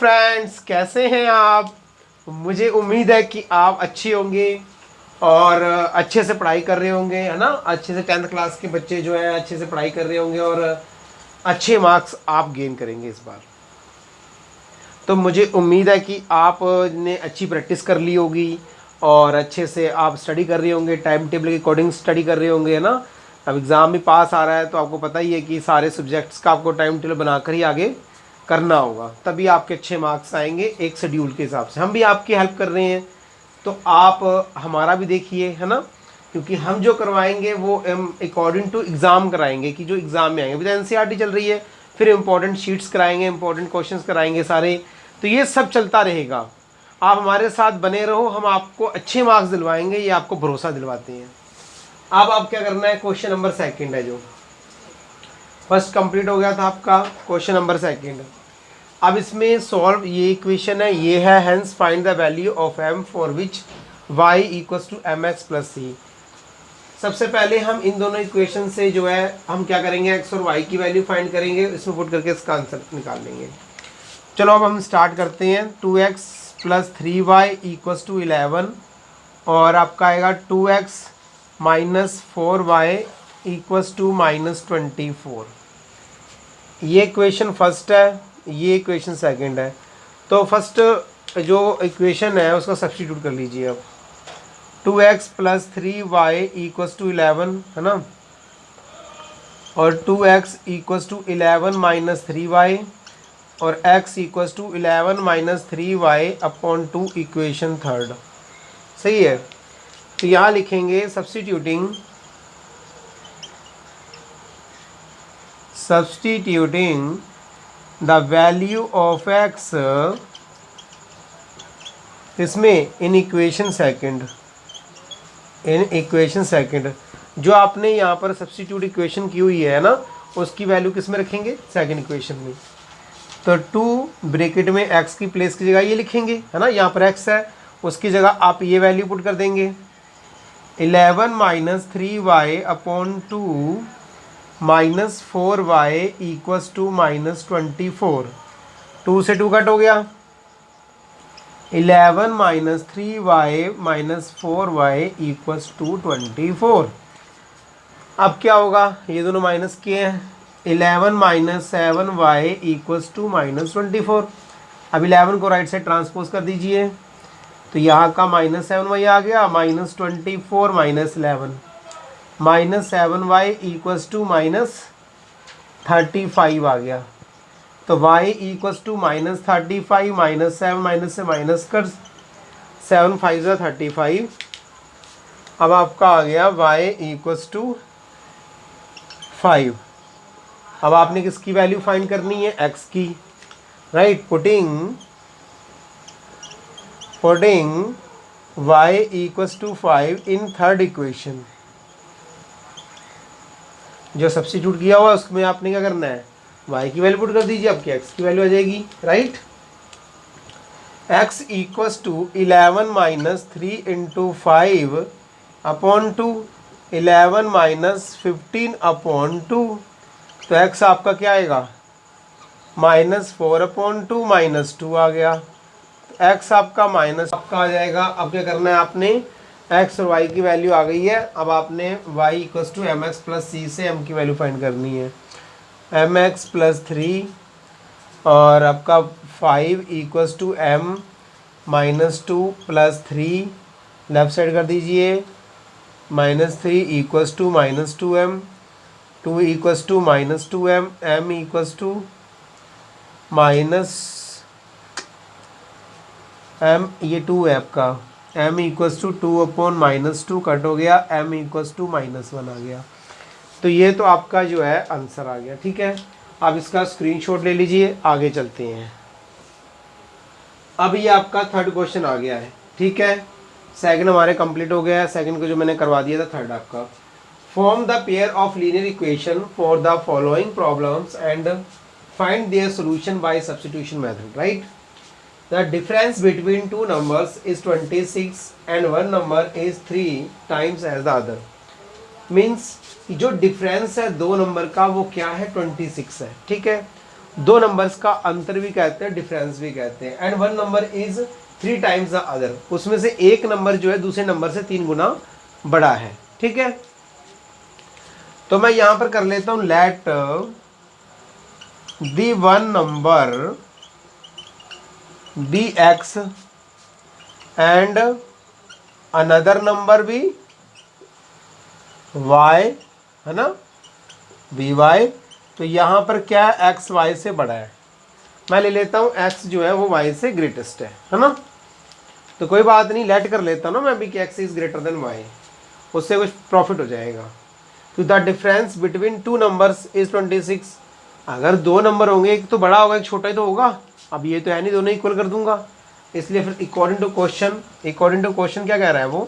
Friends, कैसे हैं आप। मुझे उम्मीद है कि आप अच्छे होंगे और अच्छे से पढ़ाई कर रहे होंगे, है ना। अच्छे से 10th क्लास के बच्चे जो है अच्छे से पढ़ाई कर रहे होंगे और अच्छे मार्क्स आप गेन करेंगे इस बार। तो मुझे उम्मीद है कि आपने अच्छी प्रैक्टिस कर ली होगी और अच्छे से आप स्टडी कर रहे होंगे, टाइम टेबल के अकॉर्डिंग स्टडी कर रहे होंगे, है ना। अब एग्ज़ाम भी पास आ रहा है तो आपको पता ही है कि सारे सब्जेक्ट्स का आपको टाइम टेबल बनाकर ही आगे करना होगा, तभी आपके अच्छे मार्क्स आएंगे एक शेड्यूल के हिसाब से। हम भी आपकी हेल्प कर रहे हैं तो आप हमारा भी देखिए, है ना, क्योंकि हम जो करवाएंगे वो अकॉर्डिंग टू एग्ज़ाम कराएंगे कि जो एग्ज़ाम में आएंगे। अभी तो एनसीईआरटी चल रही है, फिर इंपॉर्टेंट शीट्स कराएंगे, इंपॉर्टेंट क्वेश्चंस कराएंगे सारे, तो ये सब चलता रहेगा। आप हमारे साथ बने रहो, हम आपको अच्छे मार्क्स दिलवाएंगे, ये आपको भरोसा दिलवाते हैं। अब क्या करना है, क्वेश्चन नंबर सेकंड है, जो फर्स्ट कंप्लीट हो गया था आपका, क्वेश्चन नंबर सेकंड। अब इसमें सॉल्व, ये इक्वेशन है, ये है hence find the value of m for which y equals to mx plus c। सबसे पहले हम इन दोनों इक्वेशन से जो है हम क्या करेंगे, x और y की वैल्यू फाइंड करेंगे, इसमें पुट करके इसका आंसर निकाल लेंगे। चलो अब हम स्टार्ट करते हैं। 2x plus 3y equals to 11 और आपका आएगा 2x minus 4y equals to minus 24। ये इक्वेशन फर्स्ट है, ये इक्वेशन सेकंड है। तो फर्स्ट जो इक्वेशन है उसका सब्स्टिट्यूट कर लीजिए अब। 2x plus 3y equals to 11, है ना, और 2x equals to 11 minus 3y और x equals to 11 minus 3y upon 2 equation third. सही है। तो यहाँ लिखेंगे substituting the value of x इसमें इन इक्वेशन सेकंड जो आपने यहाँ पर सब्स्टिट्यूट इक्वेशन की हुई है ना, उसकी वैल्यू किस में रखेंगे, सेकंड इक्वेशन में। तो 2 ब्रैकेट में x की प्लेस की जगह ये लिखेंगे, है ना, यहाँ पर x है, उसकी जगह आप ये वैल्यू पुट कर देंगे 11 minus 3y upon 2 minus 4y equals to minus 24। 2 से 2 कट हो गया, 11 minus 3y minus 4y equals to 24। अब क्या होगा, ये दोनों माइनस किए हैं, 11 minus 7y equals to minus 24। अब 11 को राइट साइड ट्रांसपोज कर दीजिए, तो यहाँ का माइनस 7y आ गया, minus 24 minus 11, minus 7y equals to minus 35 आ गया। तो y equals to minus 35 minus 7 minus से माइनस कर 7 5 35। अब आपका आ गया y इक्वल्स टू 5। अब आपने किसकी वैल्यू फाइंड करनी है, x की, right. Putting y equals to 5 in third equation, जो सब्स्टिट्यूट किया हुआ उसमें आपने क्या करना है, y की वैल्यू पुट कर दीजिए, आपकी x की वैल्यू आ जाएगी, right. x equals to 11 minus 3 into 5 upon 2, 11 minus 15 upon 2। तो x आपका क्या आएगा, माइनस 4 अपॉन 2 माइनस 2 आ गया। तो x आपका माइनस आपका आ जाएगा। अब क्या करना है आपने, x और y की वैल्यू आ गई है, अब आपने y equals to mx plus c से m की वैल्यू फाइंड करनी है। mx प्लस 3 और आपका 5 equals to m minus 2 plus 3, left side कर दीजिए, minus 3 equals to minus 2m, 2 equals to minus 2m, m equals to minus m, ये 2 है आपका, m equals to 2 upon minus 2 cut हो गया, m इक्वल्स टू माइनस 1 आ गया। तो ये तो आपका जो है आंसर आ गया, ठीक है। आप इसका स्क्रीनशॉट ले लीजिए, आगे चलते हैं। अब ये आपका थर्ड क्वेश्चन आ गया है, ठीक है। सेकंड हमारे कंप्लीट हो गया है, सेकंड को जो मैंने करवा दिया था, थर्ड आपका। Form the pair of linear equation for the following problems and find their solution bye substitution method, right. The difference between two numbers is 26 and one number is 3 times as the other. Means जो difference है दो number का वो क्या है, 26 है, ठीक है। दो नंबर्स का अंतर भी कहते हैं, डिफरेंस भी कहते हैं। And one number is 3 times the other, उसमें से एक नंबर जो है दूसरे नंबर से 3 गुना बड़ा है। ठीक है, तो मैं यहां पर कर लेता हूं let the one number be x and another number भी y, है ना, बी वाई। तो यहाँ पर क्या है, एक्स वाई से बड़ा है। मैं ले लेता हूँ x जो है वो y से ग्रेटेस्ट है ना। तो कोई बात नहीं, लेट कर लेता हूँ ना मैं भी कि x is greater than y, उससे कुछ प्रॉफिट हो जाएगा। तो the difference between two numbers is 26। अगर दो नंबर होंगे, एक तो बड़ा होगा एक छोटा ही तो होगा। अब ये तो है नहीं दोनों इक्वल कर दूंगा, इसलिए फिर अकॉर्डिंग टू क्वेश्चन क्या कह रहा है वो,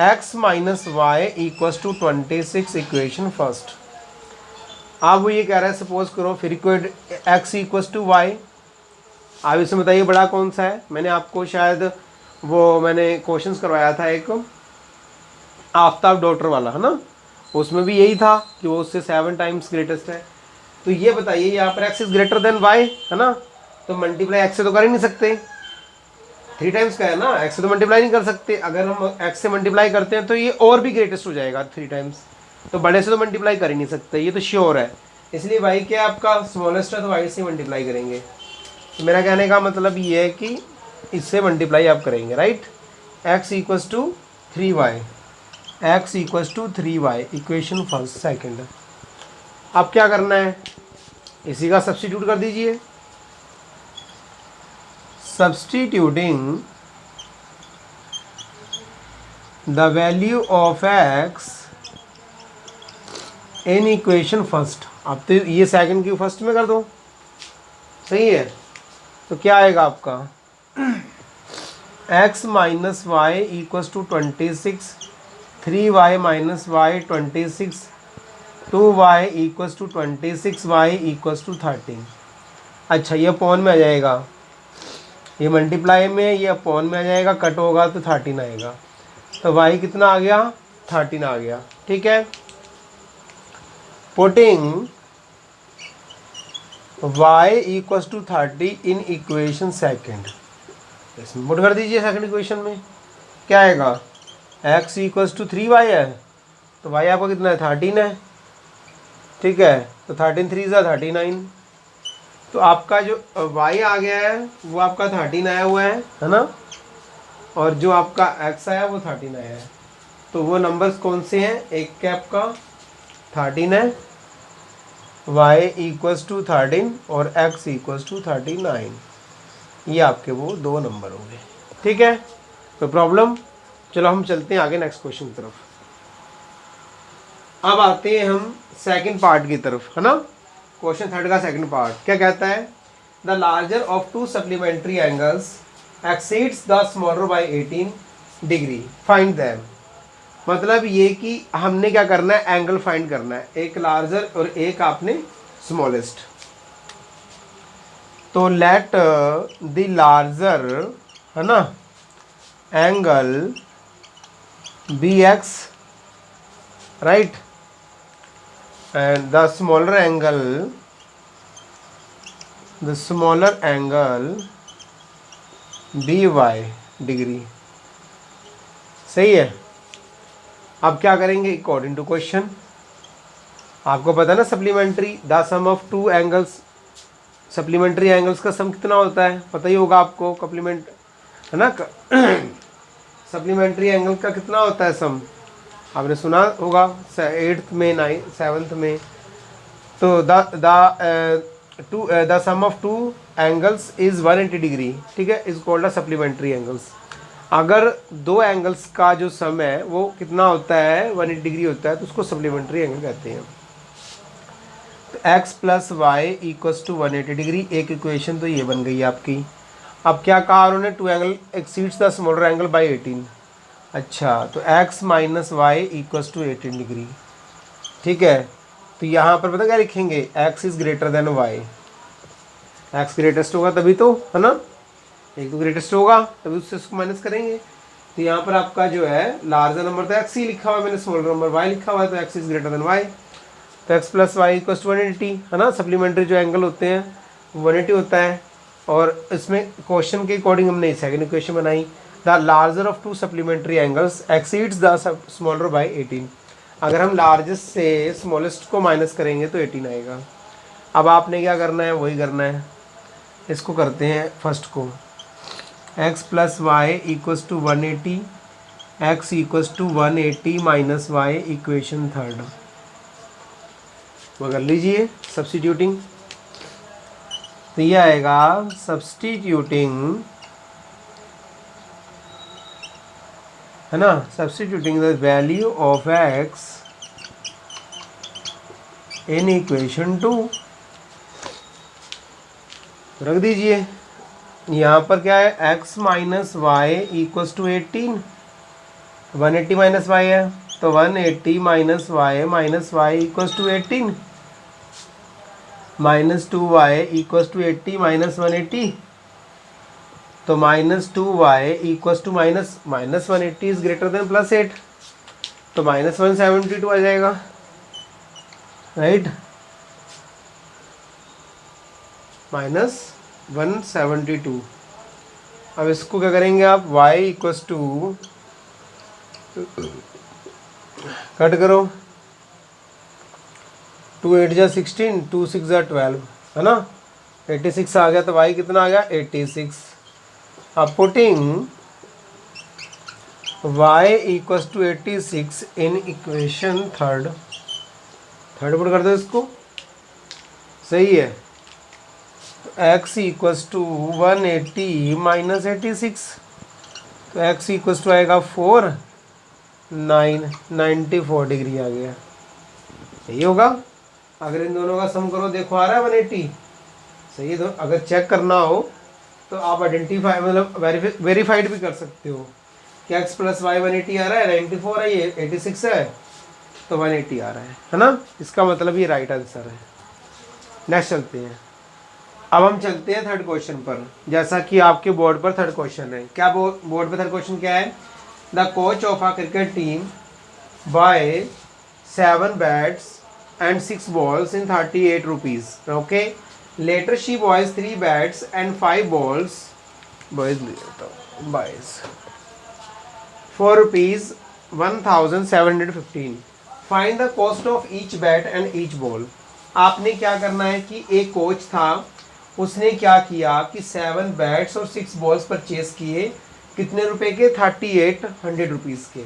x minus y equals to 26 equation first. अब वो ये कह रहा है सपोज करो फिर x इक्वल्स टू वाई। आप इसमें बताइए बड़ा कौन सा है। मैंने आपको शायद मैंने क्वेश्चंस करवाया था एक आफ्ताब डॉक्टर वाला, है ना, उसमें भी यही था कि वो उससे 7 टाइम्स ग्रेटेस्ट है। तो ये बताइए यहाँ पर x is greater than y, है ना, तो मल्टीप्लाई x से तो कर ही नहीं सकते, 3 टाइम्स का है ना, x से तो मल्टीप्लाई नहीं कर सकते। अगर हम x से मल्टीप्लाई करते हैं तो ये और भी ग्रेटेस्ट हो जाएगा 3 टाइम्स, तो बड़े से तो मल्टीप्लाई कर ही नहीं सकते, ये तो श्योर है। इसलिए y क्या आपका स्मॉलेस्ट है तो y से मल्टीप्लाई करेंगे। तो मेरा कहने का मतलब ये है कि इससे मल्टीप्लाई आप करेंगे, right. x equals to 3y, x equals to 3y equation first second. अब क्या करना है, इसी का सब्स्टिट्यूट कर दीजिए। Substituting the value of x in equation first. अब तो ये सेकंड की फर्स्ट में कर दो, सही है। तो क्या आएगा आपका, x minus y equals to 26, 3y minus y 26, 2y equals to 26, y equals to 13। अच्छा, ये अपॉन में आ जाएगा, ये मल्टीप्लाई में, ये अपॉन में आ जाएगा, कट होगा तो 13 आएगा। तो y कितना आ गया, 13 आ गया। ठीक है, putting y equals to 30 in equation second, इसमें पुट कर दीजिए सेकंड इक्वेशन में। क्या आएगा, x इक्वल्स टू 3y है, तो y आपका कितना है, 13 है। ठीक है, तो 13 3 ज़ा 39, तो आपका जो y आ गया है वो आपका 13 आया हुआ है ना, और जो आपका x आया वो 13 आया है। तो वो नंबर्स कौन से हैं, एक क्या आपका 13 है, y इक्वल्स टू 13 और x इक्वल्स टू 39, ये आपके वो दो नंबर होंगे। ठीक है, तो प्रॉब्लम, चलो हम चलते हैं आगे नेक्स्ट क्वेश्चन की तरफ। अब आते हैं हम सेकंड पार्ट की तरफ, है ना, क्वेश्चन थर्ड का सेकंड पार्ट क्या कहता है, the larger of to supplementary angles exceeds the smaller by 18 degree, find them. मतलब ये कि हमने क्या करना है, एंगल फाइंड करना है, एक लार्जर और एक आपने स्मॉलेस्ट। तो लेट द लार्जर, है ना, angle be x, right, and the smaller angle by degree, सही है। अब क्या करेंगे, अकॉर्डिंग टू क्वेश्चन, आपको पता है ना supplementary, the sum of two angles, supplementary angles का सम कितना होता है पता ही होगा आपको, कॉम्प्लीमेंट, है ना, सप्लीमेंट्री एंगल का कितना होता है सम, आपने सुना होगा 8th में 7th में। तो the sum of two angles is 180 degree, ठीक है, is called a supplementary angles. अगर दो एंगल्स का जो सम है वो कितना होता है, 180 डिग्री होता है, तो उसको सप्लीमेंट्री एंगल कहते हैं। तो x plus y equals to 180 degree, एक इक्वेशन तो ये बन गई आपकी। अब क्या कहा उन्होंने, two angle exceeds the smaller angle by 18। अच्छा, तो x minus y equals to 18 degree, ठीक है। तो यहाँ पर पता क्या लिखेंगे, x is greater than y, x greatest होगा तभी तो, है ना, एक तो ग्रेटेस्ट होगा तभी उससे उसको माइनस करेंगे। तो यहाँ पर आपका जो है लार्जर नंबर तो x ही लिखा हुआ है, मैंने स्मॉलर नंबर y लिखा हुआ है, तो x is greater than y। तो x plus y equals to 180, है ना, सप्लीमेंट्री जो एंगल होते हैं 180 होता है। और इसमें क्वेश्चन के अकॉर्डिंग हमने सेकंड इक्वेशन बनाई, the larger of to supplementary angles exceeds the smaller by 18। अगर हम लार्जेस्ट से स्मॉलेस्ट को माइनस करेंगे तो 18 आएगा। अब आपने क्या करना है, वही करना है। इसको करते हैं फर्स्ट को, x plus y equals to 180, x equals to 180 minus y, equation third. वो कर लीजिए सब्स्टिट्यूटिंग, तो ये आएगा सब्स्टिट्यूटिंग, है ना, substituting the value of x in equation 2, रख दीजिए। यहाँ पर क्या है, x minus y equals to 18, 180 minus y है तो 180 minus y equals to 18, minus 2y equals to 80 minus 180, तो minus 2y equals to minus 180 is greater than plus 8, तो माइनस 172 आ जाएगा, राइट, माइनस 172। अब इसको क्या करेंगे आप, y इक्वस टू, कट करो, 2 8 जा 16, 2 6 जा 12, है ना, 86 आ गया। तो y कितना आ गया, 86। अब putting y equals to 86 in equation third put कर दो इसको, सही है। तो x इक्वस टू 180 माइनस 86, तो x इक्वस टू आएगा 94 डिग्री आ गया, यही होगा। अगर इन दोनों का सम करो, देखो आ रहा है 180, सही है। तो अगर चेक करना हो तो आप आइडेंटिफाई मतलब वेरीफाइड भी कर सकते हो कि x प्लस वाई 180 आ रहा है, 94 है, ये 86 है, तो 180 आ रहा है ना, इसका मतलब ये राइट आंसर है। नेक्स्ट चलते हैं। अब हम चलते हैं थर्ड क्वेश्चन पर, जैसा कि आपके बोर्ड पर थर्ड क्वेश्चन है। क्या बोर्ड पर थर्ड क्वेश्चन क्या है, the coach of a cricket team by 7 bats and 6 balls in 38 rupees. Okay. Later she buys 3 bats and 5 balls. Buys 4 rupees 1715. Find the cost of each bat and each ball. आपने क्या करना है कि एक coach था, उसने क्या किया कि 7 बैट्स और 6 बॉल्स परचेज किए, कितने रुपए के, 3800 रुपीज़ के।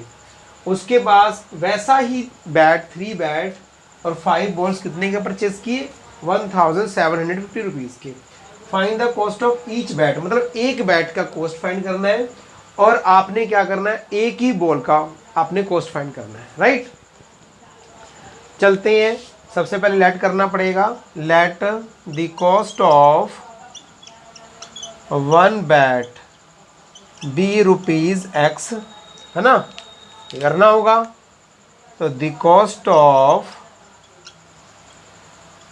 उसके बाद वैसा ही बैट, 3 बैट और 5 बॉल्स कितने के परचेज किए, 1750 रुपीज़ के। Find the cost of each bat, मतलब एक बैट का कॉस्ट फाइंड करना है, और आपने क्या करना है, एक ही बॉल का आपने कॉस्ट फाइंड करना है, राइट। चलते हैं, सबसे पहले लेट करना पड़ेगा, let the cost of 1 bat be rupees x, है ना, ये करना होगा। तो the cost of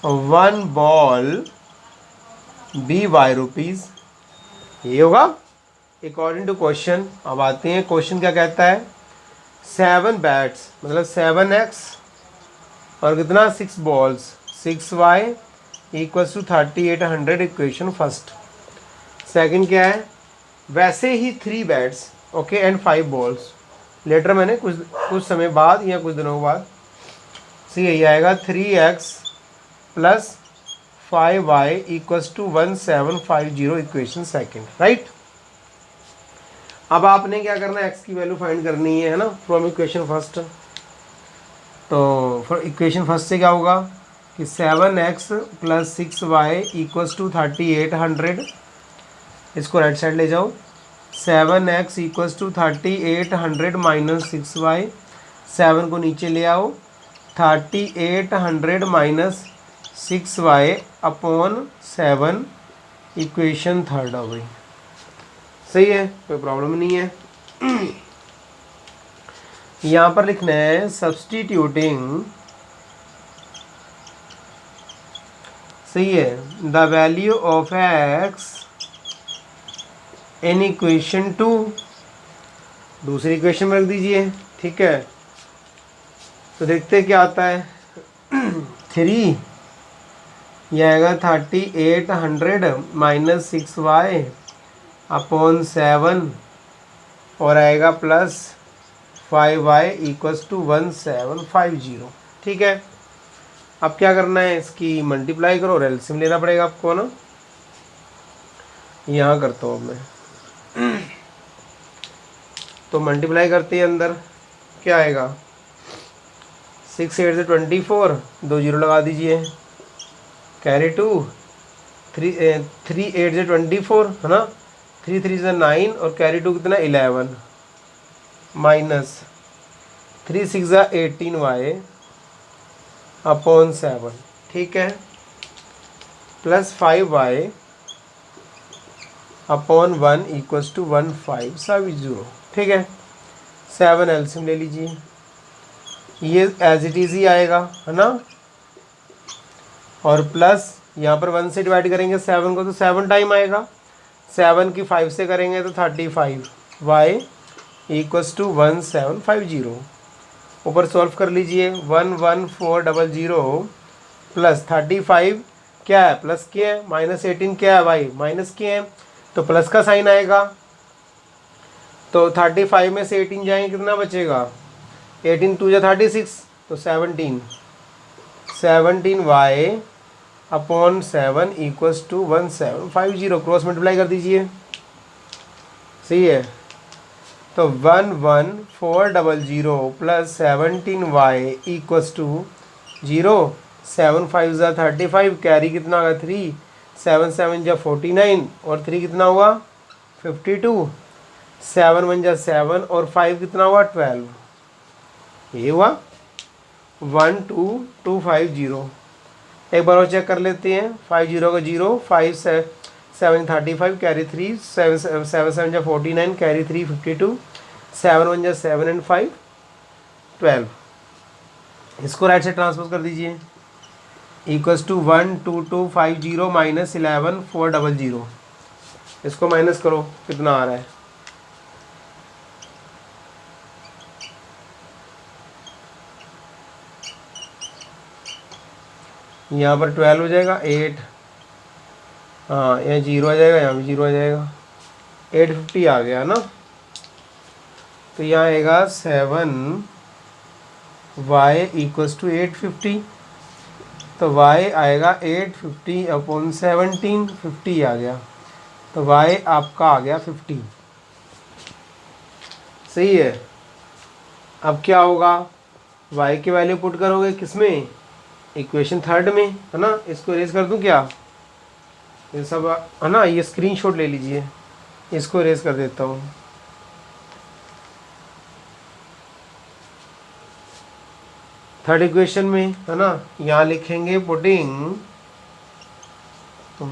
1 ball be y rupees, ये होगा अकॉर्डिंग टू क्वेश्चन। अब आते हैं, क्वेश्चन क्या कहता है, 7 बैट्स मतलब 7x और कितना, 6 balls 6y equals to 3800, equation first. Second क्या है, वैसे ही 3 bats okay and 5 balls, later मैंने कुछ समय बाद या कुछ दिनों बाद, सही यही आएगा, 3x plus 5y equals to 1750, equation second, right. अब आपने क्या करना है, x की वैल्यू फाइंड करनी है ना, फ्रॉम इक्वेशन फर्स्ट। तो इक्वेशन फर्स्ट से क्या होगा कि 7x plus 6y equals to 3800, इसको राइट साइड ले जाओ, 7x equals to 3800 minus 6y, 7 को नीचे ले आओ, 3800 minus 6y upon 7, equation third हो गई, सही है, कोई प्रॉब्लम नहीं है। यहाँ पर लिखना है सब्स्टिट्यूटिंग, सही है, the value of x in equation 2, दूसरी इक्वेशन में रख दीजिए, ठीक है। तो देखते क्या आता है, 3 यह आएगा 3800 माइनस 6y/7 और आएगा प्लस 5y इक्वल्स टू 1750। ठीक है, अब क्या करना है, इसकी मल्टीप्लाई करो और एलसीएम लेना पड़ेगा आपको ना। यहाँ करता हूँ मैं, तो मल्टीप्लाई करते हैं, अंदर क्या आएगा, 6 8 से 24, 2 जीरो लगा दीजिए, कैरी 2, 3 8 से 24 है ना, 3 3 से 9 और कैरी 2 कितना 11 माइनस 3 6 18y/7। ठीक है, प्लस 5y/1 इक्वल्स टू 1570। ठीक है, 7 एलसीएम ले लीजिए, ये एज इट इज ही आएगा है ना, और प्लस यहाँ पर 1 से डिवाइड करेंगे 7 को तो 7 टाइम आएगा, 7 की 5 से करेंगे तो 35y इक्वल्स टू 1750। ऊपर सॉल्व कर लीजिए, 11400 प्लस 35 क्या है, प्लस क्या है, माइनस 18 क्या है भाई, माइनस क्या है, तो प्लस का साइन आएगा। तो 35 में से 18 जाएंगे, कितना बचेगा, 18 2 या 36, तो 17y/7 equals to 1750। Cross multiply कर दीजिए, सही है, तो 11400 प्लस 17y इक्वल्स टू 0, 7 5 ज़ा 35, कैरी कितना होगा 3, 7 7 जा 49 और 3 कितना हुआ 52, 7 1 जा 7 और 5 कितना हुआ 12, ये हुआ 12250। एक बार और चेक कर लेते हैं, 50 का 0, 5 7 35 कैरी 3, 7 7 जा 49 कैरी 3 52, 7 1 जा 7 एंड 5 12। इसको राइट से ट्रांसपोज कर दीजिए, इक्वल्स टू 12250 माइनस 11400। इसको माइनस करो, कितना आ रहा है, यहाँ पर 12 हो जाएगा, 8, हाँ यहाँ 0 आ जाएगा, यहाँ भी 0 आ जाएगा, 850 आ गया ना। तो यहाँ आएगा 7y इक्वल्स टू 850, तो y आएगा 850/17, 50 आ गया, तो y आपका आ गया 50। सही है, अब क्या होगा, y की वैल्यू पुट करोगे किसमें, इक्वेशन 3 में है ना। इसको इरेज कर दूं क्या, ये सब है ना, ये स्क्रीनशॉट ले लीजिए, इसको इरेज कर देता हूँ। थर्ड इक्वेशन में है ना, यहाँ लिखेंगे putting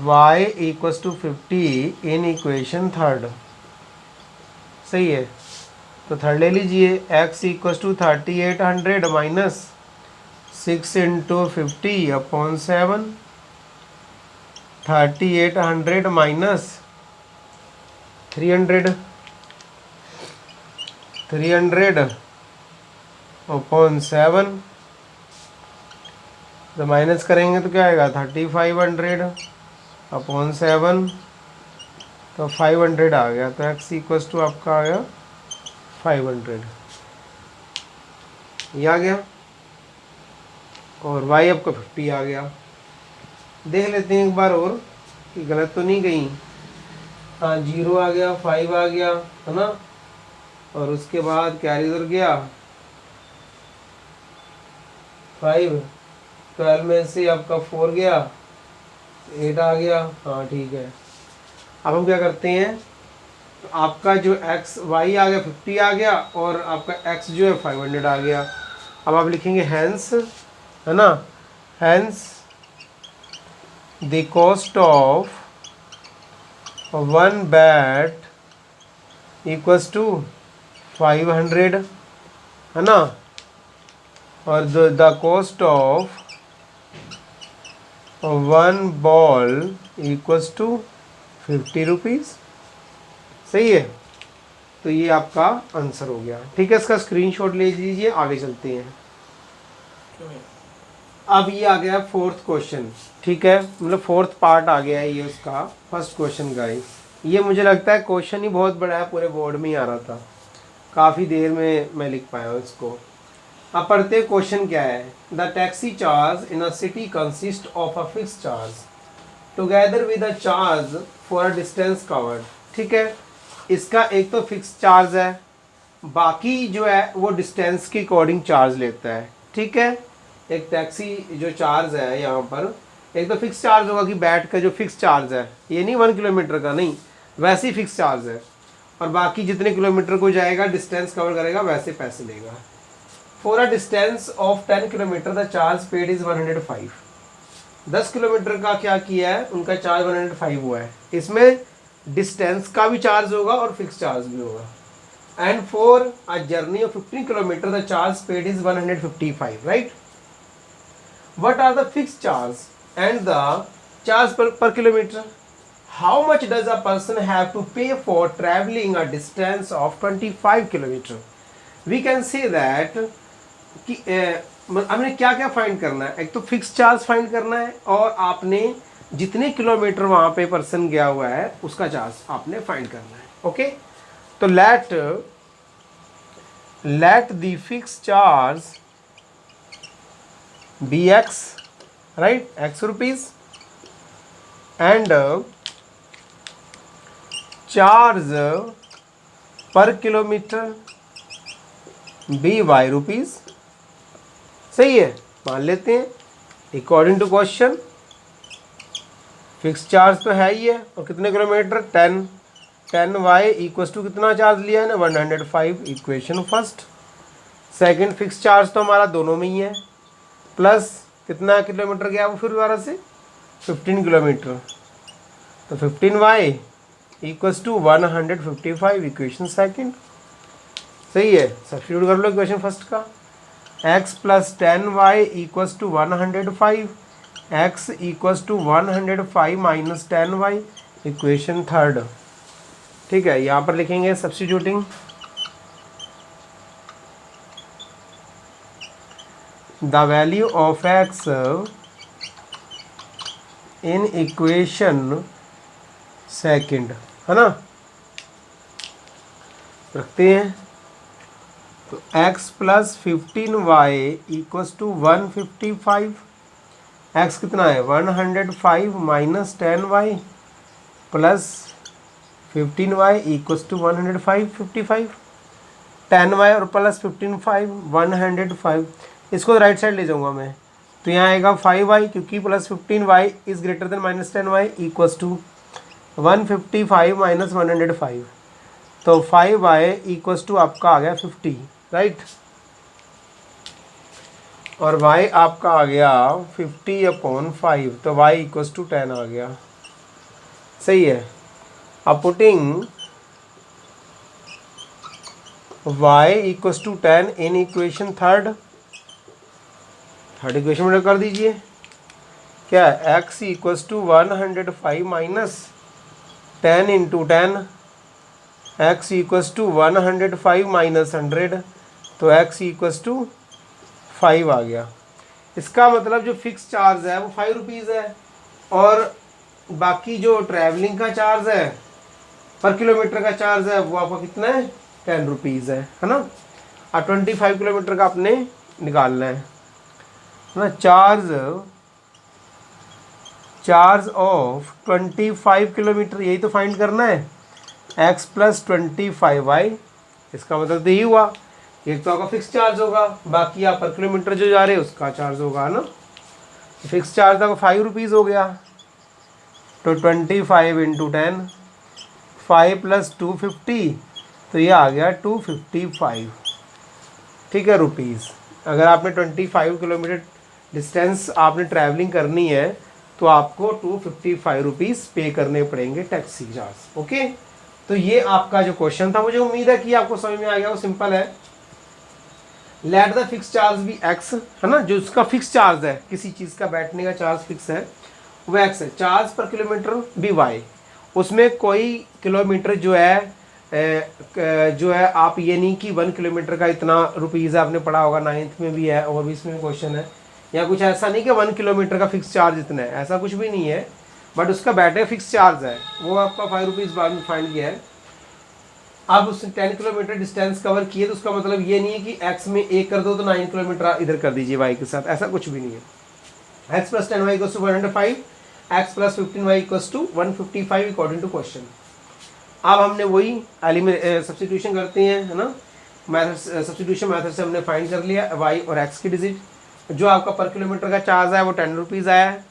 y equals to 50 in equation 3। सही है, तो थर्ड ले लीजिए, x equals to 3800 minus 6 into 50/7, 3800 minus 300/7, तो माइनस करेंगे तो क्या आएगा 3500/7, तो 500 आ गया, तो x इक्वल्स टू आपका आ गया 500, ये आ गया, और y आपका 50 आ गया। देख लेते हैं एक बार और कि गलत तो नहीं गई, हाँ 0 आ गया, 5 आ गया है ना, और उसके बाद कैरी उधर गया 5, 12 में से आपका 4 गया, 8 आ गया, हाँ ठीक है। अब हम क्या करते हैं, तो आपका जो y आ गया 50 आ गया, और आपका x जो है 500 आ गया। अब आप लिखेंगे हैंस, है ना, hence the cost of 1 bat equals to 500 है ना, और the cost of 1 ball equals to 50 rupees. सही है, तो ये आपका आंसर हो गया। ठीक है, इसका स्क्रीनशॉट ले लीजिए, आगे चलते हैं। अब ये आ गया फोर्थ क्वेश्चन, ठीक है, मतलब फोर्थ पार्ट आ गया है ये उसका फर्स्ट क्वेश्चन का ही। ये मुझे लगता है क्वेश्चन ही बहुत बड़ा है, पूरे बोर्ड में ही आ रहा था, काफ़ी देर में मैं लिख पाया हूँ इसको। अब पढ़ते हैं क्वेश्चन क्या है। The taxi charge in a city consist of a fix charge together with a charge for a distance covered. ठीक है, इसका एक तो फिक्स चार्ज है, बाकी जो है वो डिस्टेंस के अकॉर्डिंग चार्ज लेता है। ठीक है, एक टैक्सी जो चार्ज है यहाँ पर, एक तो फिक्स चार्ज होगा कि बैठ का जो फिक्स चार्ज है, ये नहीं 1 किलोमीटर का, नहीं, वैसे ही फिक्स चार्ज है, और बाकी जितने किलोमीटर को जाएगा डिस्टेंस कवर करेगा वैसे पैसे लेगा। For a distance of 10 kilometre the charge paid is 105। 10 kilometre का क्या किया है, उनका चार्ज 105 हुआ है। इसमें डिस्टेंस का भी चार्ज होगा और फिक्स चार्ज भी होगा। And for a journey of 15 kilometre the charge paid is 155, right. What are the fixed charge and the charge per kilometer? How much does a person have to pay for traveling a distance of 25 kilometer? We can say that कि हमने क्या क्या find करना है, एक तो fix charge find करना है, और आपने जितने किलोमीटर वहाँ पे पर्सन गया हुआ है उसका चार्ज आपने फाइंड करना है। ओके, तो let the fix charge bx, right, x rupees, and charge per kilometer by rupees। सही है, मान लेते हैं according to question fix charge तो है ही है, और कितने किलोमीटर 10 y इक्वस टू कितना चार्ज लिया है ना 105, equation first. Second fix charge तो हमारा दोनों में ही है, प्लस कितना किलोमीटर गया वो फिर दोबारा से 15 किलोमीटर, तो 15y equals to 155, equation second. सही है, सब्स्टिट्यूट कर लो इक्वेशन फर्स्ट का। x plus 10y equals to 105, x equals to 105 minus 10y, equation third. ठीक है, यहाँ पर लिखेंगे substituting the value of x in equation second, है ना, रखते हैं। तो x plus 15y equals to 155, x कितना है 105 minus 10y plus 15y equals to 155, 10y और प्लस 15 105। इसको राइट साइड ले जाऊंगा मैं, तो यहाँ आएगा 5y, क्योंकि plus 15y is greater than minus 10y equals to 155 minus 105, तो 5y इक्वस टू आपका आ गया 50, राइट, और y आपका आ गया 50/5, तो y इक्वस टू 10 आ गया। सही है, अब putting y equals to 10 in equation third equation में कर दीजिए, क्या है x equals to 105 minus 10 into 10, x equals to 105 minus 100, तो x इक्वस टू 5 आ गया। इसका मतलब जो फिक्स चार्ज है वो 5 रुपीज़ है, और बाकी जो ट्रैवलिंग का चार्ज है पर किलोमीटर का चार्ज है वो आपका कितना है 10 रुपीज़ है ना। और 25 किलोमीटर का आपने निकालना है ना। चार्ज ऑफ 25 किलोमीटर, यही तो फाइंड करना है, x प्लस 25y। इसका मतलब तो यही हुआ, एक तो आपका फिक्स चार्ज होगा, बाकी आप पर किलोमीटर जो जा रहे हैं उसका चार्ज होगा ना। फिक्स चार्ज आपका 5 रुपीज़ हो गया, तो 25 इंटू 10, 5 प्लस 250, तो ये आ गया 255, ठीक है, रुपीज़। अगर आपने 25 किलोमीटर डिस्टेंस आपने ट्रैवलिंग करनी है तो आपको 255 रुपीज़ पे करने पड़ेंगे टैक्सी चार्ज। ओके, तो ये आपका जो क्वेश्चन था, मुझे उम्मीद है कि आपको समझ में आ गया। वो सिंपल है, लेट द फिक्स चार्ज भी एक्स, है ना, जो उसका फिक्स चार्ज है, किसी चीज़ का बैठने का चार्ज फिक्स है वो एक्स है, चार्ज पर किलोमीटर भी वाई, उसमें कोई किलोमीटर जो है आप ये नहीं कि 1 किलोमीटर का इतना रुपीज़ है, आपने पढ़ा होगा 9th में भी है और भी इसमें क्वेश्चन है या कुछ ऐसा नहीं कि 1 किलोमीटर का फिक्स चार्ज इतना है, ऐसा कुछ भी नहीं है, बट उसका बैटरी फिक्स चार्ज है, वो आपका 5 रुपीज़ बाद में फाइंड किया है। अब उसने 10 किलोमीटर डिस्टेंस कवर किए तो उसका मतलब ये नहीं है कि x में 1 कर दो तो 9 किलोमीटर इधर कर दीजिए y के साथ, ऐसा कुछ भी नहीं है। x plus 10y equals to 105, x plus 15y equals to 155 according to question. अब हमने वही सब्स्टिट्यूशन करते हैं, है ना, मैथड सब्स्टिट्यूशन मैथड से हमने फाइंड कर लिया y और x की डिजिट। जो आपका पर किलोमीटर का चार्ज है वो 10 रुपीज़ आया है,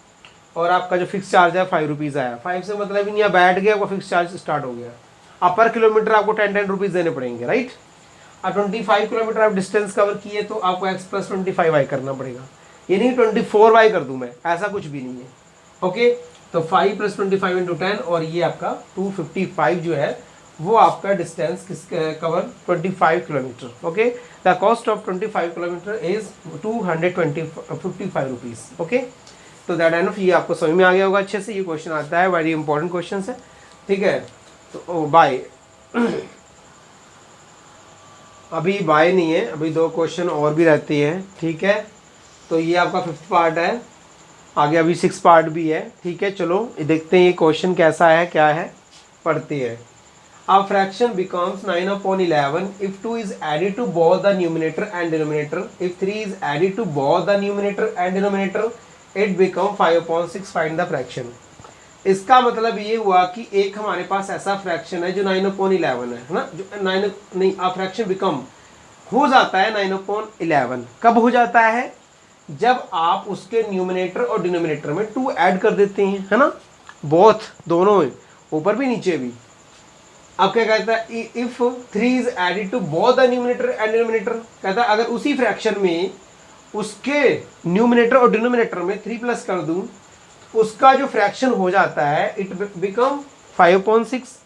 और आपका जो फिक्स चार्ज है 5 रुपीज़ आया। 5 से मतलब ही नहीं, बैठ गया आपका फिक्स चार्ज स्टार्ट हो गया। अब पर किलोमीटर आपको 10 रुपीज़ देने पड़ेंगे, राइट। अब 25 किलोमीटर आप डिस्टेंस कवर किए तो आपको x प्लस 25y करना पड़ेगा, ये नहीं 24y कर दूं मैं, ऐसा कुछ भी नहीं है। ओके, तो 5 प्लस 25 इंटू 10, और ये आपका 255 जो है वो आपका डिस्टेंस किस cover 25 kilometre. Okay, the cost of 25 kilometre is 255 rupees. Okay, तो दैट एनफ, ये आपको समझ में आ गया होगा अच्छे से। ये क्वेश्चन आता है, वेरी इंपॉर्टेंट क्वेश्चन है, ठीक है। तो बाय अभी बाय नहीं है, अभी 2 क्वेश्चन और भी रहते हैं, ठीक है। तो ये आपका 5th पार्ट है, आगे अभी 6 पार्ट भी है, ठीक है। चलो देखते हैं ये क्वेश्चन कैसा है, क्या है, पढ़ते हैं। A fraction becomes 9/11 if 2 is added to both the numerator and denominator. If 3 is added to both the numerator and denominator, it becomes 5/6. Find the fraction. इसका मतलब ये हुआ कि एक हमारे पास ऐसा फ्रैक्शन है जो 9/11 है ना, जो 9 नहीं, आ फ्रैक्शन बिकम हो जाता है 9/11। कब हो जाता है? जब आप उसके न्यूमिनेटर और डिनोमिनेटर में 2 ऐड कर देते हैं, है ना, बोथ, दोनों में, ऊपर भी नीचे भी। अब क्या कहता है, if 3 is added to both the numerator and denominator, कहता है अगर उसी फ्रैक्शन में उसके न्यूमिनेटर और डिनोमिनेटर में 3 प्लस कर दूं, उसका जो फ्रैक्शन हो जाता है इट बिकम 5/6।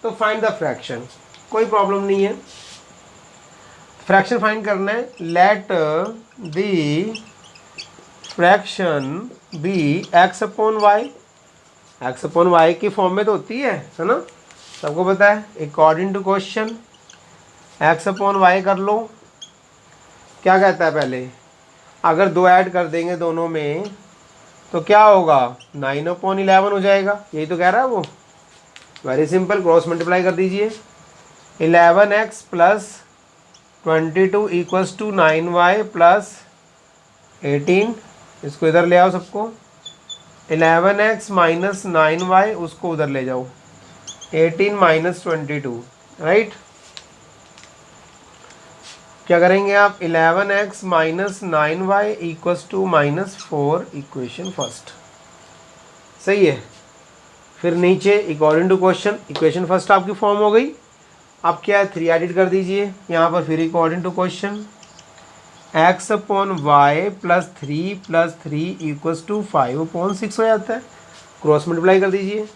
तो फाइंड द फ्रैक्शन, कोई प्रॉब्लम नहीं है, फ्रैक्शन फाइंड करना है। Let the fraction B x/y, x/y की फॉर्म में तो होती है ना, सबको पता है। अकॉर्डिंग टू क्वेश्चन x/y कर लो। क्या कहता है पहले, अगर 2 ऐड कर देंगे दोनों में तो क्या होगा, 9/11 हो जाएगा, यही तो कह रहा है वो। वेरी सिंपल, क्रॉस मल्टीप्लाई कर दीजिए। 11x plus 22 equals to 9y plus 18, इसको इधर ले आओ सबको। 11x माइनस 9y, उसको उधर ले जाओ, 18 माइनस 22, राइट। क्या करेंगे आप, 11x minus 9y equals to -4, equation first, सही है। फिर नीचे according to question, equation first आपकी फॉर्म हो गई। अब क्या है, 3 एडिट कर दीजिए यहाँ पर। फिर according to question x/y plus 3 equals to 5/6 हो जाता है, क्रॉस मल्टीप्लाई कर दीजिए।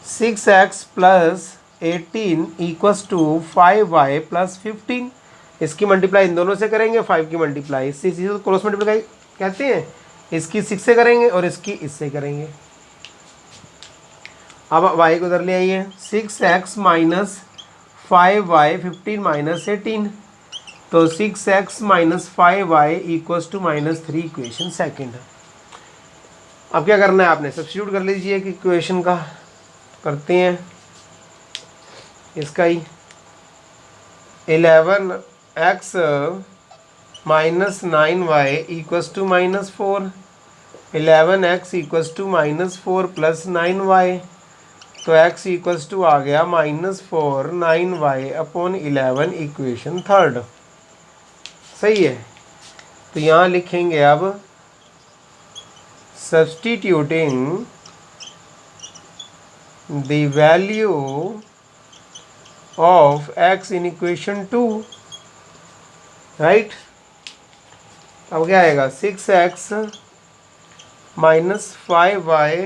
6x plus 18 equals to 5y plus 15, इसकी मल्टीप्लाई इन दोनों से करेंगे, 5 की मल्टीप्लाई 6, इसे क्रॉस मल्टीप्लाई कहते हैं। इसकी 6 से करेंगे और इसकी इससे करेंगे। अब y को उधर ले आइए, 6x माइनस 5y 15 माइनस 18, तो 6x minus 5y equals to -3, equation second. अब क्या करना है आपने, सब्स्टिट्यूट कर लीजिए कि इक्वेशन का करते हैं इसका ही। 11x minus 9y equals to -4, 11x equals to -4 plus 9y, तो x इक्वल्स टू आ गया -4 9y अपॉन 11, इक्वेशन थर्ड, सही है। तो यहाँ लिखेंगे अब substituting the value of x in equation 2, right। अब क्या आएगा, 6x minus 5y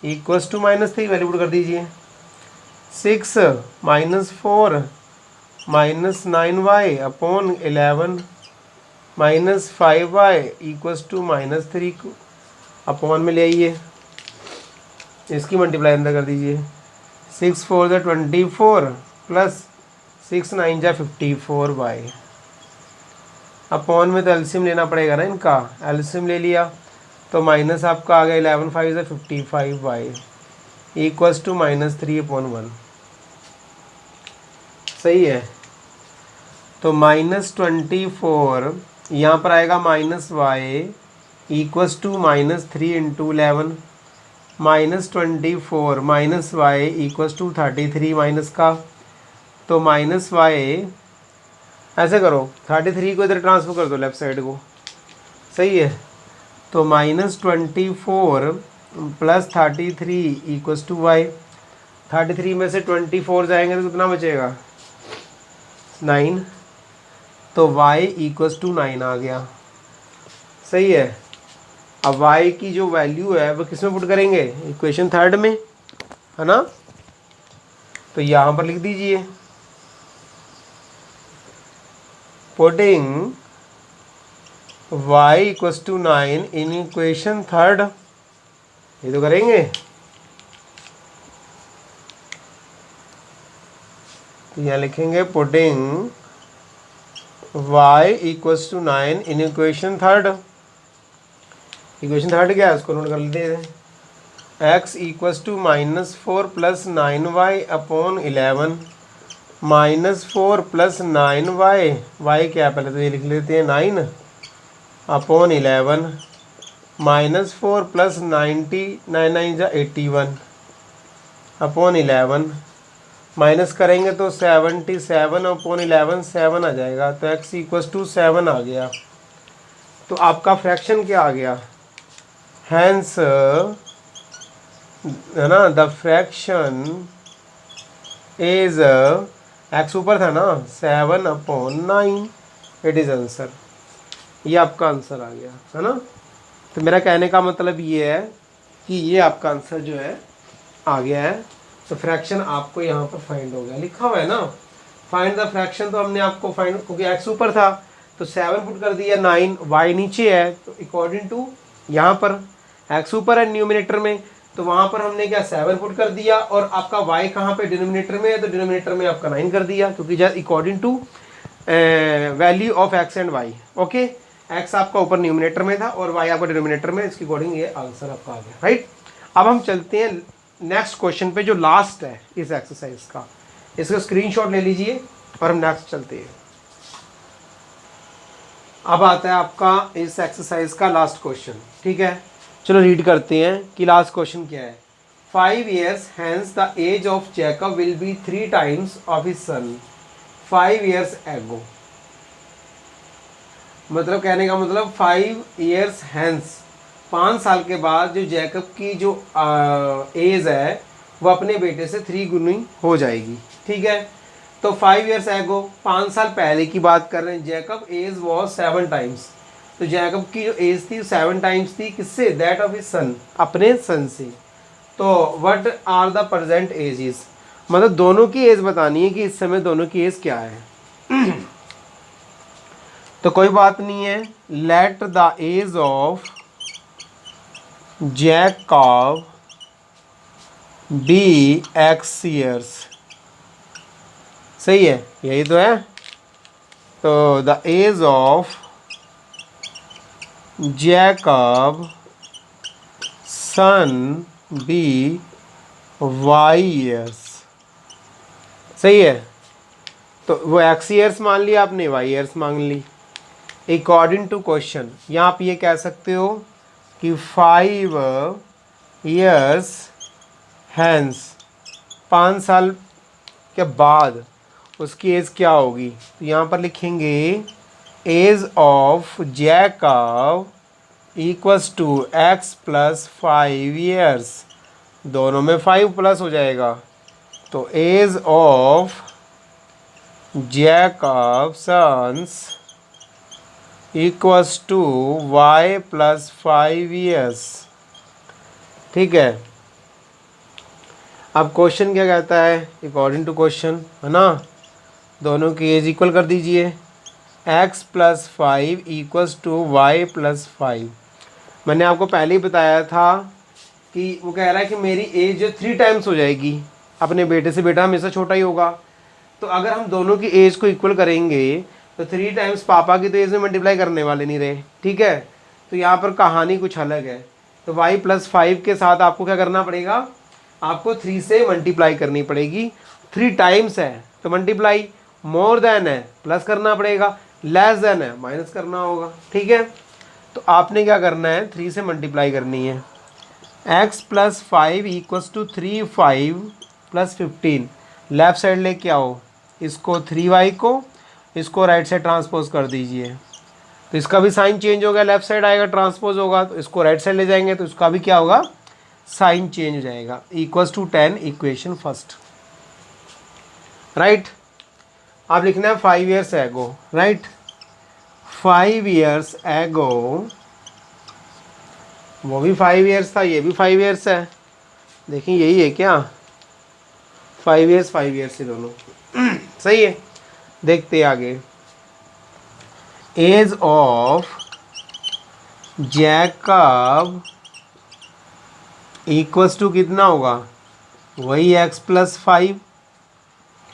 equals to -3, value put कर दीजिए। 6 minus 4 minus 9y upon 11 minus 5y equals to -3 को अपॉन में ले आइए, इसकी मल्टीप्लाई अंदर कर दीजिए। 6 4 = 24 प्लस 6 9 = 54y, अपॉन में तो एलसीएम लेना पड़ेगा ना इनका, एलसीएम ले लिया तो माइनस आपका आ गया 11 5 से 55y इक्वल्स टू -3/1। सही है। तो -24 यहाँ पर आएगा -y equals to -3 × 11, -24 -y equals to 33 minus का, तो -y ऐसे करो 33 को इधर ट्रांसफर कर दो लेफ्ट साइड को। सही है। तो -24 + 33 इक्वल्स टू y। 33 में से 24 जाएंगे तो कितना बचेगा 9, तो y इक्वल्स टू 9 आ गया। सही है। अब y की जो वैल्यू है वो किस में पुट करेंगे, इक्वेशन थर्ड में, है ना। तो यहाँ पर लिख दीजिए putting y equals to 9 in equation third. ये तो करेंगे। तो यहाँ लिखेंगे putting y equals to 9 in equation third. Equation third क्या है उसको नोट कर लेते हैं। x equals to -4 + 9y upon 11, -4 + 9y, y क्या है पहले तो ये लिख लेते हैं 9 अपॉन 11, -4 + 90 9 9 जा 81 अपॉन 11, माइनस करेंगे तो 77 अपॉन 11 7 आ जाएगा, तो x इक्वल्स टू 7 आ गया। तो आपका फ्रैक्शन क्या आ गया, हैंस है ना, द फ्रैक्शन इज x ऊपर था ना 7/9, इट इज़ आंसर। ये आपका आंसर आ गया, है ना। तो मेरा कहने का मतलब ये है कि ये आपका आंसर जो है आ गया है। तो फ्रैक्शन आपको यहाँ पर फाइंड हो गया, लिखा हुआ है ना फाइंड द फ्रैक्शन, तो हमने आपको फाइंड, क्योंकि x ऊपर था तो 7 पुट कर दिया, 9 y नीचे है, तो अकॉर्डिंग टू यहाँ पर x ऊपर है न्यूमिनेटर में, तो वहाँ पर हमने क्या 7 पुट कर दिया, और आपका y कहाँ पे डिनोमिनेटर में है, तो डिनोमिनेटर में आपका 9 कर दिया, क्योंकि just according to value of x and y। Okay, x आपका ऊपर न्यूमिनेटर में था और y आपका डिनोमिनेटर में, इसके अकॉर्डिंग ये आंसर आपका आ गया, राइट। अब हम चलते हैं नेक्स्ट क्वेश्चन पे जो लास्ट है इस एक्सरसाइज का। इसका स्क्रीनशॉट ले लीजिए और हम नेक्स्ट चलते हैं। अब आता है आपका इस एक्सरसाइज का लास्ट क्वेश्चन, ठीक है। चलो रीड करते हैं कि लास्ट क्वेश्चन क्या है। 5 years hence the age of Jacob will be 3 times of his son 5 years ago। मतलब कहने का मतलब 5 years hence 5 साल के बाद जो जैकब की जो एज है वो अपने बेटे से 3 गुनी हो जाएगी, ठीक है। तो 5 years ago 5 साल पहले की बात कर रहे हैं, जैकब एज वॉज 7 टाइम्स, तो जैकब की जो एज थी 7 टाइम्स थी, किससे, दैट ऑफ हिज सन, अपने सन से। तो what are the present ages, मतलब दोनों की एज बतानी है कि इस समय दोनों की एज क्या है। तो कोई बात नहीं है, let the age of Jacob be x years। सही है, यही तो है। तो the age of Jacob son be y years। सही है। तो वो x years मान लिया आपने, y years मान ली। अकॉर्डिंग टू क्वेश्चन यहाँ आप ये कह सकते हो कि 5 years हैंस 5 साल के बाद उसकी एज क्या होगी। तो यहाँ पर लिखेंगे age of Jacob equals to x + 5 years, दोनों में 5 प्लस हो जाएगा, तो age of Jacob sons equals to y + 5 years, ठीक है। अब क्वेश्चन क्या कहता है, अकॉर्डिंग टू क्वेश्चन, है ना, दोनों की एज इक्वल कर दीजिए, x + 5 इक्वल्स टू y + 5। मैंने आपको पहले ही बताया था कि वो कह रहा है कि मेरी एज जो 3 टाइम्स हो जाएगी, अपने बेटे से बेटा हमेशा छोटा ही होगा। तो अगर हम दोनों की एज को इक्वल करेंगे तो 3 टाइम्स पापा की तो एज में मल्टीप्लाई करने वाले नहीं रहे, ठीक है। तो यहाँ पर कहानी कुछ अलग है। तो y+5 के साथ आपको क्या करना पड़ेगा, आपको 3 से मल्टीप्लाई करनी पड़ेगी। 3 टाइम्स है तो मल्टीप्लाई, मोर देन है प्लस करना पड़ेगा, लेस देन है माइनस करना होगा, ठीक है। तो आपने क्या करना है, 3 से मल्टीप्लाई करनी है। x+5 = 3, 5 + 15, लेफ्ट साइड लेके आओ, इसको 3y को, इसको राइट साइड ट्रांसपोज कर दीजिए। तो इसका भी साइन चेंज हो गया, लेफ्ट साइड आएगा ट्रांसपोज होगा, तो इसको राइट साइड ले जाएंगे तो इसका भी क्या होगा, साइन चेंज हो जाएगा। =10 इक्वेशन फर्स्ट, राइट। आप लिखना है 5 years ago, right. 5 years ago, वो भी 5 years था, ये भी 5 years है, देखिए यही है क्या, 5 years 5 years से दोनों सही है। देखते आगे, age of Jacob equals to कितना होगा, वही x+5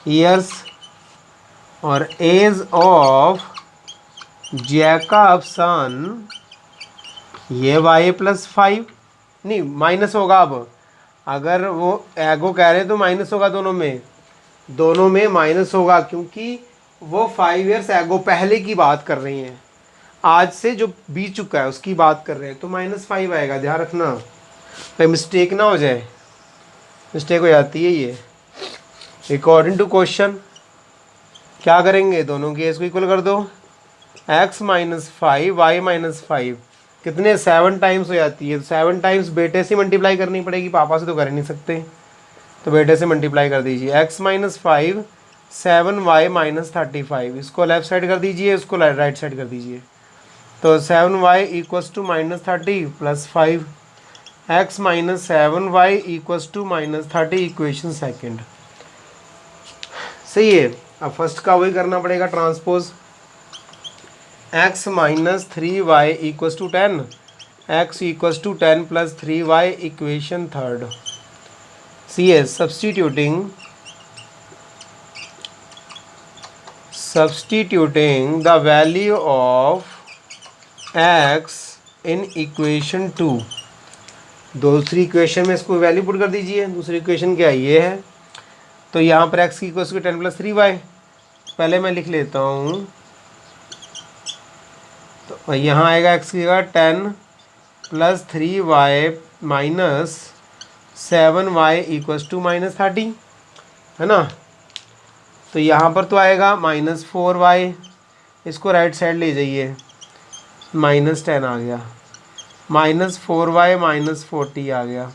years, और एज ऑफ जैकब सन ये y+5, नहीं माइनस होगा। अब अगर वो एगो कह रहे हैं तो माइनस होगा, दोनों में माइनस होगा, क्योंकि वो 5 years एगो पहले की बात कर रही हैं, आज से जो बीत चुका है उसकी बात कर रहे हैं, तो -5 आएगा, ध्यान रखना भाई, मिस्टेक ना हो जाए, मिस्टेक हो जाती है ये। अकॉर्डिंग टू क्वेश्चन क्या करेंगे, दोनों की एज को इक्वल कर दो, x-5 y-5 कितने 7 टाइम्स हो जाती है, तो 7 टाइम्स बेटे से मल्टीप्लाई करनी पड़ेगी, पापा से तो कर ही नहीं सकते, तो बेटे से मल्टीप्लाई कर दीजिए। x-5 7y-35, इसको लेफ्ट साइड कर दीजिए, इसको राइट साइड कर दीजिए, तो 7y = -30 + 5, x-7y = -30 इक्वेशन सेकेंड, सही है। अब फर्स्ट का वही करना पड़ेगा transpose, x-3y = 10, x = 10 + 3y equation third. सी एस substituting the value of x in equation 2, दूसरी इक्वेशन में इसको वैल्यू पुट कर दीजिए। दूसरी इक्वेशन क्या ये है, तो यहाँ पर x = 10 + 3y, पहले मैं लिख लेता हूँ, तो यहाँ आएगा x की 10 + 3y - 7y = -30, है ना। तो यहाँ पर तो आएगा -4y, इसको राइट साइड ले जाइए, -10 आ गया, -4y - 40 आ गया,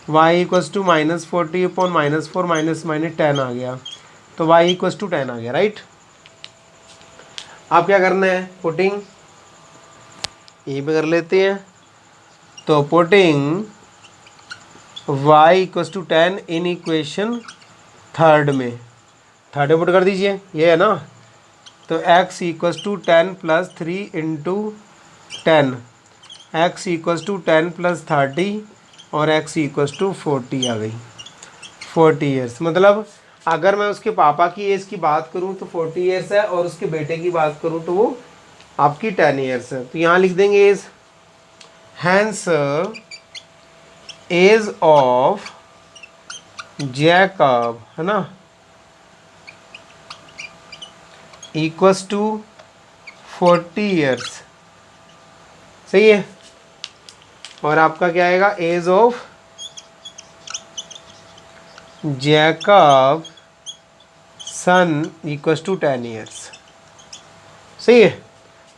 y = -40 / -4 - 10 आ गया, तो y = 10 आ गया, राइट। आप क्या करना है, पुटिंग ये पे कर लेते हैं, तो putting y = 10 in equation third में पुट कर दीजिए, ये है ना। तो x = 10 + 3 × 10, x = 10 + 30 और x = 40 आ गई, 40 years। मतलब अगर मैं उसके पापा की एज की बात करूं तो 40 years है, और उसके बेटे की बात करूं तो वो आपकी 10 years है। तो यहाँ लिख देंगे age, hence age of Jacob, है ना, = 40 years, सही है। और आपका क्या आएगा, age of Jacob son = 10 years, सही है।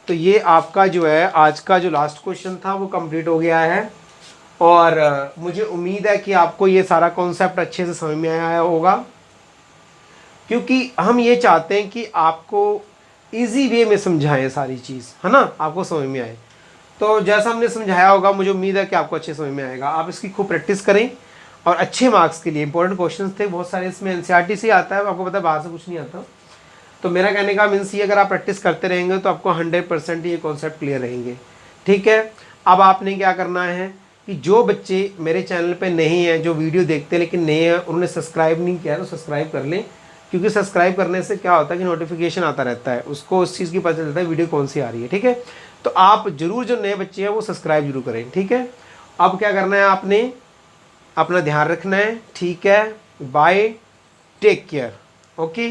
तो ये आपका जो है आज का जो लास्ट क्वेश्चन था वो कंप्लीट हो गया है, और मुझे उम्मीद है कि आपको ये सारा कॉन्सेप्ट अच्छे से समझ में आया होगा, क्योंकि हम ये चाहते हैं कि आपको इजी वे में समझाएं सारी चीज़, है ना, आपको समझ में आए। तो जैसा हमने समझाया होगा मुझे उम्मीद है कि आपको अच्छे समझ में आएगा। आप इसकी खूब प्रैक्टिस करें, और अच्छे मार्क्स के लिए इंपॉर्टेंट क्वेश्चंस थे बहुत सारे, इसमें एनसीईआरटी से आता है, आपको पता है बाहर से कुछ नहीं आता। तो मेरा कहने का मीन्स ये, अगर आप प्रैक्टिस करते रहेंगे तो आपको 100% ये कॉन्सेप्ट क्लियर रहेंगे, ठीक है। अब आपने क्या करना है कि जो बच्चे मेरे चैनल पे नहीं हैं, जो वीडियो देखते लेकिन नए हैं, उन्होंने सब्सक्राइब नहीं किया तो सब्सक्राइब कर लें, क्योंकि सब्सक्राइब करने से क्या होता है कि नोटिफिकेशन आता रहता है, उसको उस चीज़ की पता चलता है वीडियो कौन सी आ रही है। ठीक है, तो आप जरूर जो नए बच्चे हैं वो सब्सक्राइब जरूर करें। ठीक है, अब क्या करना है, आपने अपना ध्यान रखना है। ठीक है, बाय, टेक केयर, ओके।